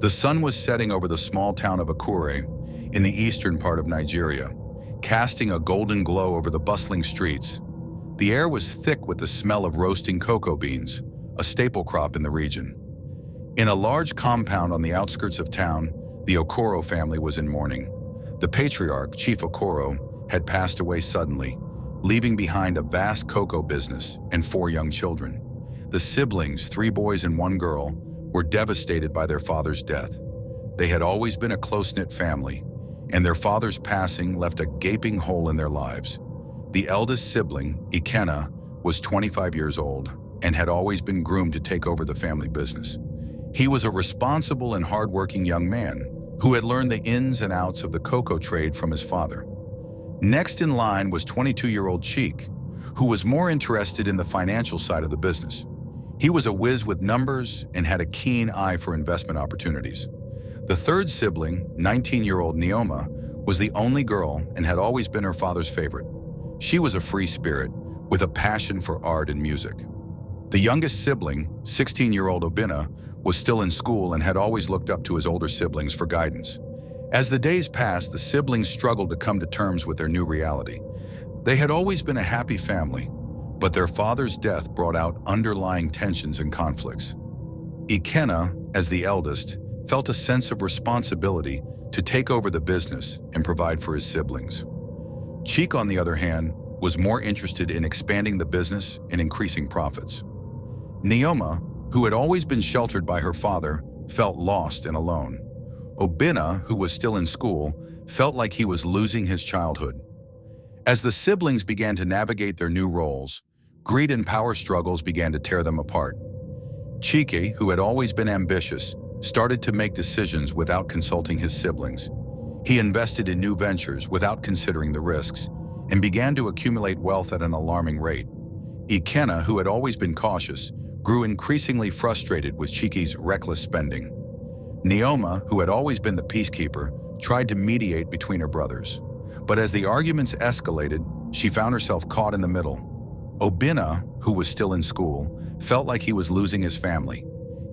The sun was setting over the small town of Okoro in the eastern part of Nigeria, casting a golden glow over the bustling streets. The air was thick with the smell of roasting cocoa beans, a staple crop in the region. In a large compound on the outskirts of town, the Okoro family was in mourning. The patriarch, Chief Okoro, had passed away suddenly, leaving behind a vast cocoa business and 4 young children. The siblings, 3 boys and 1 girl, were devastated by their father's death. They had always been a close-knit family, and their father's passing left a gaping hole in their lives. The eldest sibling, Ikenna, was 25 years old and had always been groomed to take over the family business. He was a responsible and hardworking young man who had learned the ins and outs of the cocoa trade from his father. Next in line was 22-year-old Cheek, who was more interested in the financial side of the business. He was a whiz with numbers and had a keen eye for investment opportunities. The third sibling, 19-year-old Neoma, was the only girl and had always been her father's favorite. She was a free spirit with a passion for art and music. The youngest sibling, 16-year-old Obinna, was still in school and had always looked up to his older siblings for guidance. As the days passed, the siblings struggled to come to terms with their new reality. They had always been a happy family, but their father's death brought out underlying tensions and conflicts. Ikenna, as the eldest, felt a sense of responsibility to take over the business and provide for his siblings. Cheek, on the other hand, was more interested in expanding the business and increasing profits. Neoma, who had always been sheltered by her father, felt lost and alone. Obinna, who was still in school, felt like he was losing his childhood. As the siblings began to navigate their new roles, greed and power struggles began to tear them apart. Chike, who had always been ambitious, started to make decisions without consulting his siblings. He invested in new ventures without considering the risks and began to accumulate wealth at an alarming rate. Ikenna, who had always been cautious, grew increasingly frustrated with Chike's reckless spending. Neoma, who had always been the peacekeeper, tried to mediate between her brothers. But as the arguments escalated, she found herself caught in the middle. Obinna, who was still in school, felt like he was losing his family.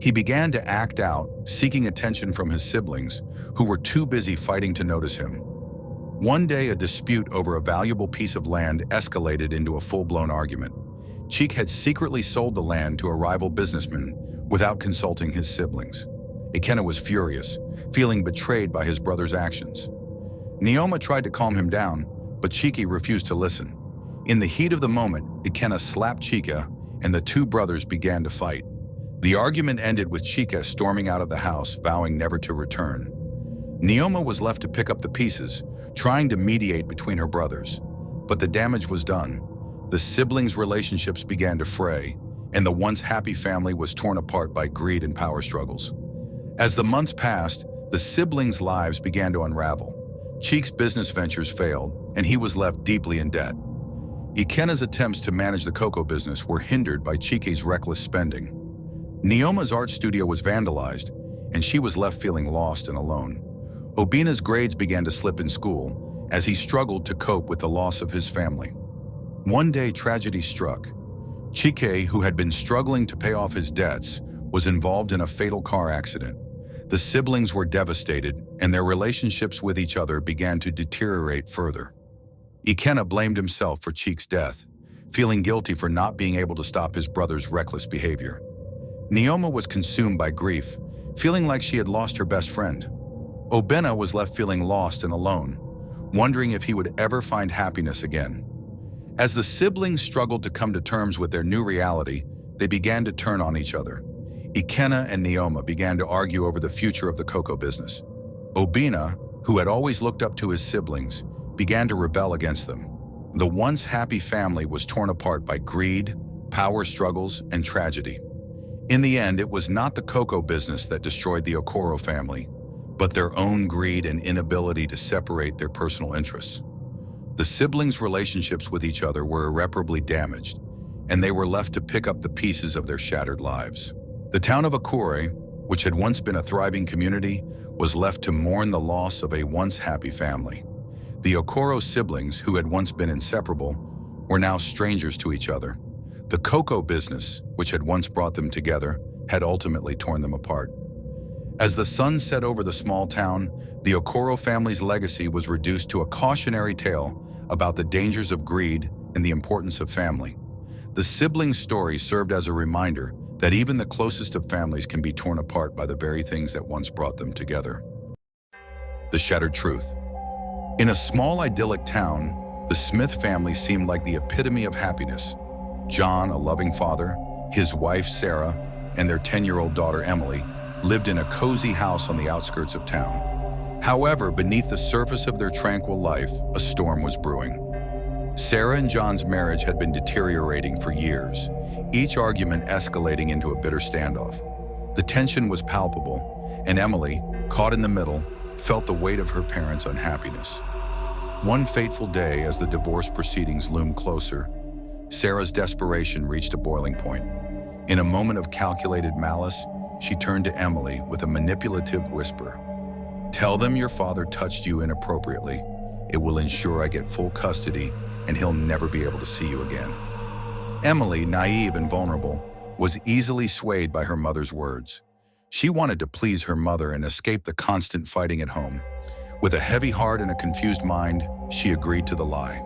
He began to act out, seeking attention from his siblings, who were too busy fighting to notice him. One day, a dispute over a valuable piece of land escalated into a full-blown argument. Cheek had secretly sold the land to a rival businessman without consulting his siblings. Ikenna was furious, feeling betrayed by his brother's actions. Neoma tried to calm him down, but Chike refused to listen. In the heat of the moment, Ikenna slapped Chike, and the 2 brothers began to fight. The argument ended with Chike storming out of the house, vowing never to return. Neoma was left to pick up the pieces, trying to mediate between her brothers. But the damage was done. The siblings' relationships began to fray, and the once happy family was torn apart by greed and power struggles. As the months passed, the siblings' lives began to unravel. Cheek's business ventures failed, and he was left deeply in debt. Ikenna's attempts to manage the cocoa business were hindered by Chike's reckless spending. Neoma's art studio was vandalized, and she was left feeling lost and alone. Obinna's grades began to slip in school as he struggled to cope with the loss of his family. One day, tragedy struck. Chike, who had been struggling to pay off his debts, was involved in a fatal car accident. The siblings were devastated, and their relationships with each other began to deteriorate further. Ikenna blamed himself for Cheek's death, feeling guilty for not being able to stop his brother's reckless behavior. Neoma was consumed by grief, feeling like she had lost her best friend. Obinna was left feeling lost and alone, wondering if he would ever find happiness again. As the siblings struggled to come to terms with their new reality, they began to turn on each other. Ikenna and Neoma began to argue over the future of the cocoa business. Obinna, who had always looked up to his siblings, began to rebel against them. The once happy family was torn apart by greed, power struggles, and tragedy. In the end, it was not the cocoa business that destroyed the Okoro family, but their own greed and inability to separate their personal interests. The siblings' relationships with each other were irreparably damaged, and they were left to pick up the pieces of their shattered lives. The town of Okoro, which had once been a thriving community, was left to mourn the loss of a once happy family. The Okoro siblings, who had once been inseparable, were now strangers to each other. The cocoa business, which had once brought them together, had ultimately torn them apart. As the sun set over the small town, the Okoro family's legacy was reduced to a cautionary tale about the dangers of greed and the importance of family. The siblings' story served as a reminder that even the closest of families can be torn apart by the very things that once brought them together. The shattered truth. In a small idyllic town, the Smith family seemed like the epitome of happiness. John, a loving father, his wife Sarah, and their 10-year-old daughter Emily lived in a cozy house on the outskirts of town. However, beneath the surface of their tranquil life, a storm was brewing. Sarah and John's marriage had been deteriorating for years, each argument escalating into a bitter standoff. The tension was palpable, and Emily, caught in the middle, felt the weight of her parents' unhappiness. One fateful day, as the divorce proceedings loomed closer, Sarah's desperation reached a boiling point. In a moment of calculated malice, she turned to Emily with a manipulative whisper. "Tell them your father touched you inappropriately. It will ensure I get full custody and he'll never be able to see you again." Emily, naive and vulnerable, was easily swayed by her mother's words. She wanted to please her mother and escape the constant fighting at home. With a heavy heart and a confused mind, she agreed to the lie.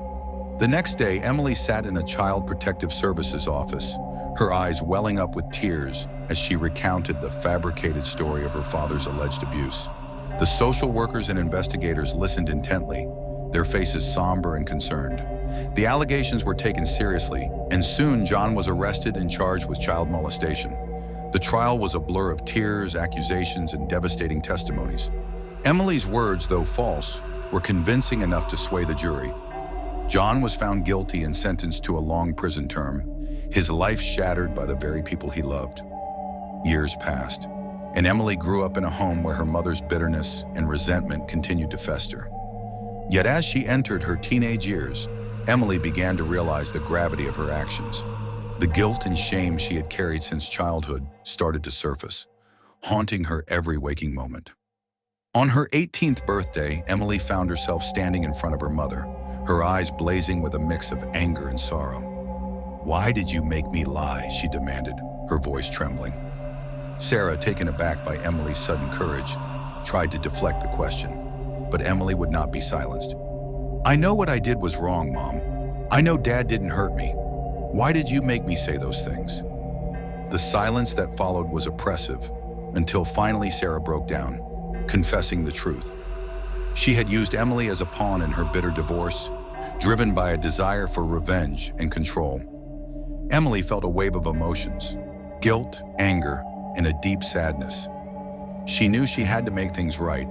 The next day, Emily sat in a Child Protective Services office, her eyes welling up with tears as she recounted the fabricated story of her father's alleged abuse. The social workers and investigators listened intently, their faces somber and concerned. The allegations were taken seriously, and soon John was arrested and charged with child molestation. The trial was a blur of tears, accusations, and devastating testimonies. Emily's words, though false, were convincing enough to sway the jury. John was found guilty and sentenced to a long prison term, his life shattered by the very people he loved. Years passed, and Emily grew up in a home where her mother's bitterness and resentment continued to fester. Yet as she entered her teenage years, Emily began to realize the gravity of her actions. The guilt and shame she had carried since childhood started to surface, haunting her every waking moment. On her 18th birthday, Emily found herself standing in front of her mother, her eyes blazing with a mix of anger and sorrow. "Why did you make me lie?" she demanded, her voice trembling. Sarah, taken aback by Emily's sudden courage, tried to deflect the question, but Emily would not be silenced. "I know what I did was wrong, Mom. I know Dad didn't hurt me. Why did you make me say those things?" The silence that followed was oppressive, until finally Sarah broke down, confessing the truth. She had used Emily as a pawn in her bitter divorce, driven by a desire for revenge and control. Emily felt a wave of emotions, guilt, anger, and a deep sadness. She knew she had to make things right.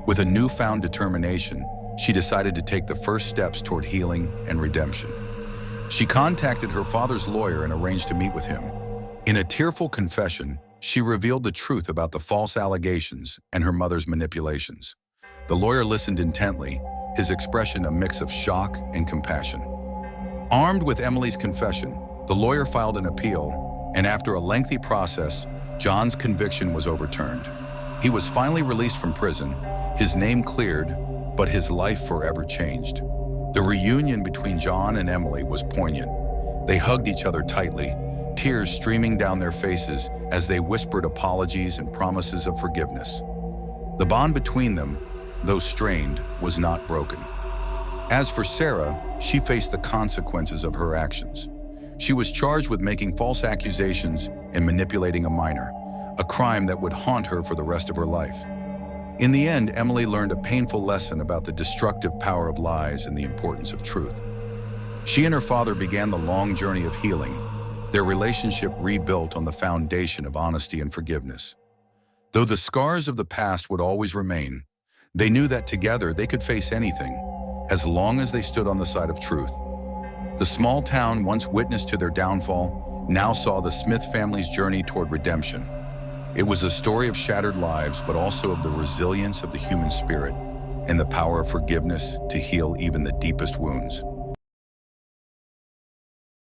With a newfound determination, she decided to take the first steps toward healing and redemption. She contacted her father's lawyer and arranged to meet with him. In a tearful confession, she revealed the truth about the false allegations and her mother's manipulations. The lawyer listened intently, his expression a mix of shock and compassion. Armed with Emily's confession, the lawyer filed an appeal, and after a lengthy process, John's conviction was overturned. He was finally released from prison, his name cleared, but his life forever changed. The reunion between John and Emily was poignant. They hugged each other tightly, tears streaming down their faces as they whispered apologies and promises of forgiveness. The bond between them, though strained, was not broken. As for Sarah, she faced the consequences of her actions. She was charged with making false accusations and manipulating a minor, a crime that would haunt her for the rest of her life. In the end, Emily learned a painful lesson about the destructive power of lies and the importance of truth. She and her father began the long journey of healing, their relationship rebuilt on the foundation of honesty and forgiveness. Though the scars of the past would always remain, they knew that together they could face anything, as long as they stood on the side of truth. The small town once witness to their downfall now saw the Smith family's journey toward redemption. It was a story of shattered lives, but also of the resilience of the human spirit and the power of forgiveness to heal even the deepest wounds.